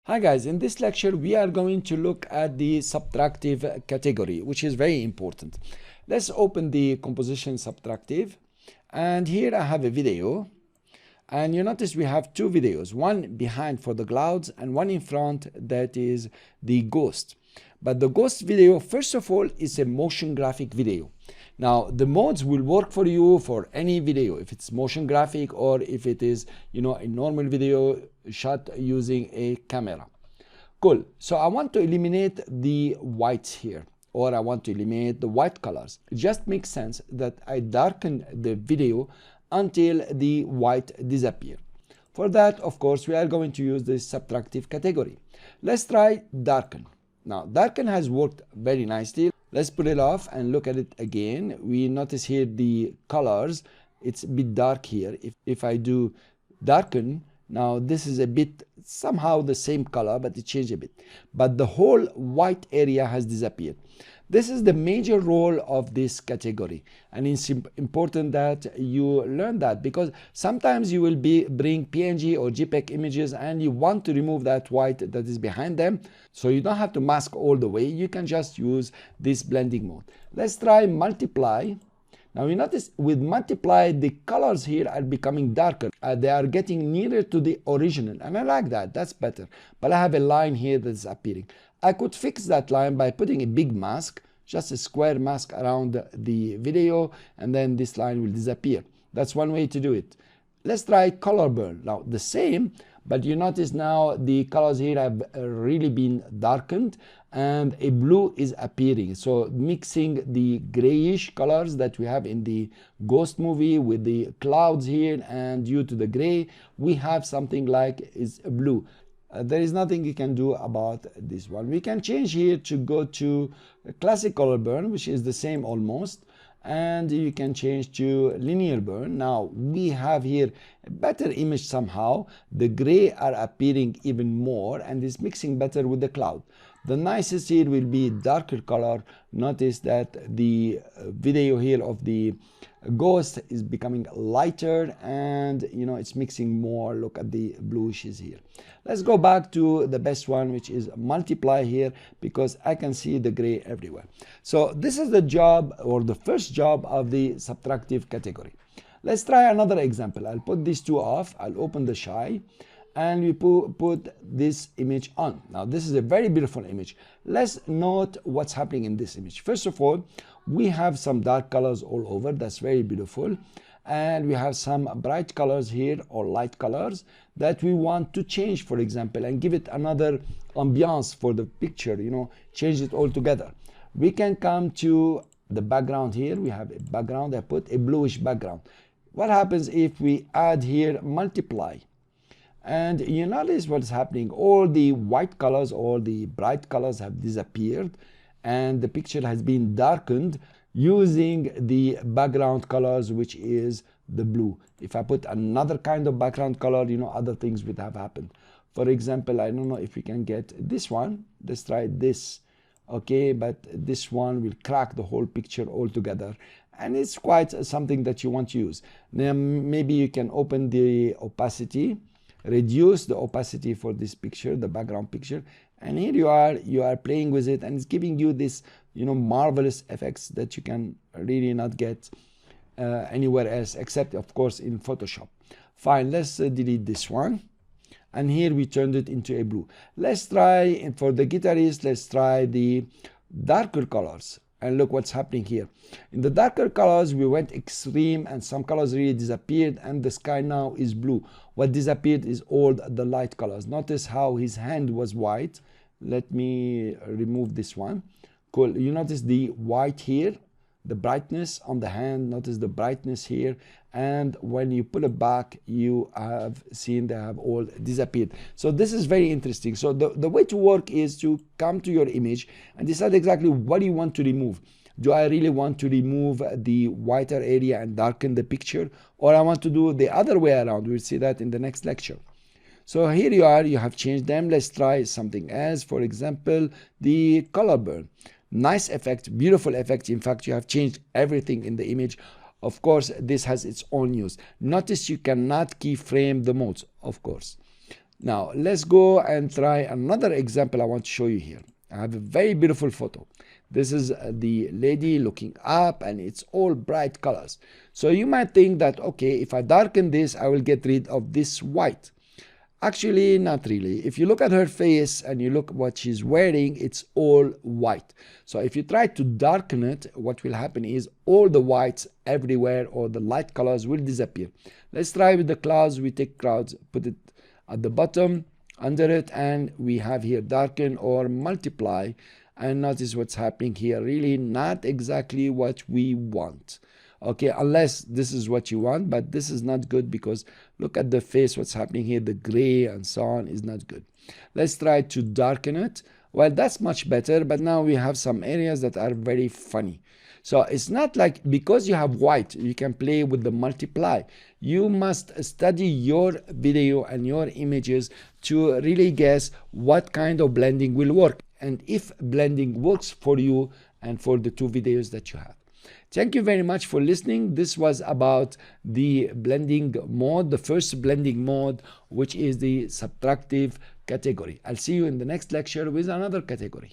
Hi guys, in this lecture we are going to look at the subtractive category, which is very important. Let's open the composition subtractive, and here I have a video, and you notice we have two videos, one behind for the clouds and one in front that is the ghost. But the ghost video, first of all, is a motion graphic video. Now the modes will work for you for any video, if it's motion graphic or if it is a normal video shot using a camera. Cool. So I want to eliminate the whites here, or I want to eliminate the white colors. It just makes sense that I darken the video until the white disappear. For that, of course, we are going to use the subtractive category. Let's try darken. Now darken has worked very nicely. Let's put it off and look at it again. We notice here the colors, it's a bit dark here. If I do darken, now this is a bit somehow the same color, but it changed a bit. But the whole white area has disappeared. This is the major role of this category, and it's important that you learn that, because sometimes you will bring PNG or JPEG images and you want to remove that white that is behind them. So you don't have to mask all the way. You can just use this blending mode. Let's try multiply. Now you notice with multiply, the colors here are becoming darker. They are getting nearer to the original, and I like that. That's better. But I have a line here that's appearing. I could fix that line by putting a big mask, just a square mask around the video, and then this line will disappear. That's one way to do it. Let's try color burn. Now the same, but you notice now the colors here have really been darkened and a blue is appearing. So mixing the grayish colors that we have in the ghost movie with the clouds here, and due to the gray, we have something like is blue. There is nothing you can do about this one. We can change here to go to classic color burn, which is the same almost, and you can change to linear burn. Now we have here a better image somehow. The gray are appearing even more and is mixing better with the cloud. The nicest here will be darker color. Notice that the video here of the ghost is becoming lighter, and it's mixing more. Look at the bluishes here. Let's go back to the best one, which is multiply here, because I can see the gray everywhere. So this is the job, or the first job, of the subtractive category. Let's try another example. I'll put these two off. I'll open the shy, and we put this image on. Now this is a very beautiful image. Let's note what's happening in this image. First of all, we have some dark colors all over. That's very beautiful. And we have some bright colors here, or light colors, that we want to change, for example, and give it another ambiance for the picture, change it all together. We can come to the background here. We have a background. I put a bluish background. What happens if we add here multiply? And you notice what's happening. All the white colors, all the bright colors have disappeared, and the picture has been darkened using the background colors, which is the blue. If I put another kind of background color, other things would have happened. For example, I don't know if we can get this one. Let's try this. Okay, but this one will crack the whole picture altogether, and it's quite something that you want to use. Then maybe you can open the opacity, reduce the opacity for this picture, the background picture, and here you are playing with it, and it's giving you this marvelous effects that you can really not get anywhere else, except of course in Photoshop. Fine, let's delete this one, and here we turned it into a blue. Let's try, for the guitarist, let's try the darker colors, and look what's happening here. In the darker colors we went extreme, and some colors really disappeared, and the sky now is blue. What disappeared is all the light colors. Notice how his hand was white. Let me remove this one. Cool. You notice the white here, the brightness on the hand. Notice the brightness here, and when you pull it back, you have seen they have all disappeared. So this is very interesting. So the way to work is to come to your image and decide exactly what do you want to remove. Do I really want to remove the whiter area and darken the picture, or I want to do the other way around? We'll see that in the next lecture. So here you are, you have changed them. Let's try something else. For example, the color burn. Nice effect, beautiful effect. In fact, you have changed everything in the image. Of course, this has its own use. Notice you cannot keyframe the modes, of course. Now let's go and try another example I want to show you here. I have a very beautiful photo. This is the lady looking up and it's all bright colors. So you might think that, okay, if I darken this, I will get rid of this white. Actually, not really. If you look at her face and you look what she's wearing, it's all white. So if you try to darken it, what will happen is all the whites everywhere or the light colors will disappear. Let's try with the clouds. We take clouds, put it at the bottom, under it, and we have here darken or multiply. And notice what's happening here. Really not exactly what we want. Okay, unless this is what you want, but this is not good because look at the face, what's happening here, the gray and so on is not good. Let's try to darken it. Well, that's much better, but now we have some areas that are very funny. So it's not like because you have white, you can play with the multiply. You must study your video and your images to really guess what kind of blending will work and if blending works for you and for the two videos that you have. Thank you very much for listening. This was about the blending mode, the first blending mode, which is the subtractive category. I'll see you in the next lecture with another category.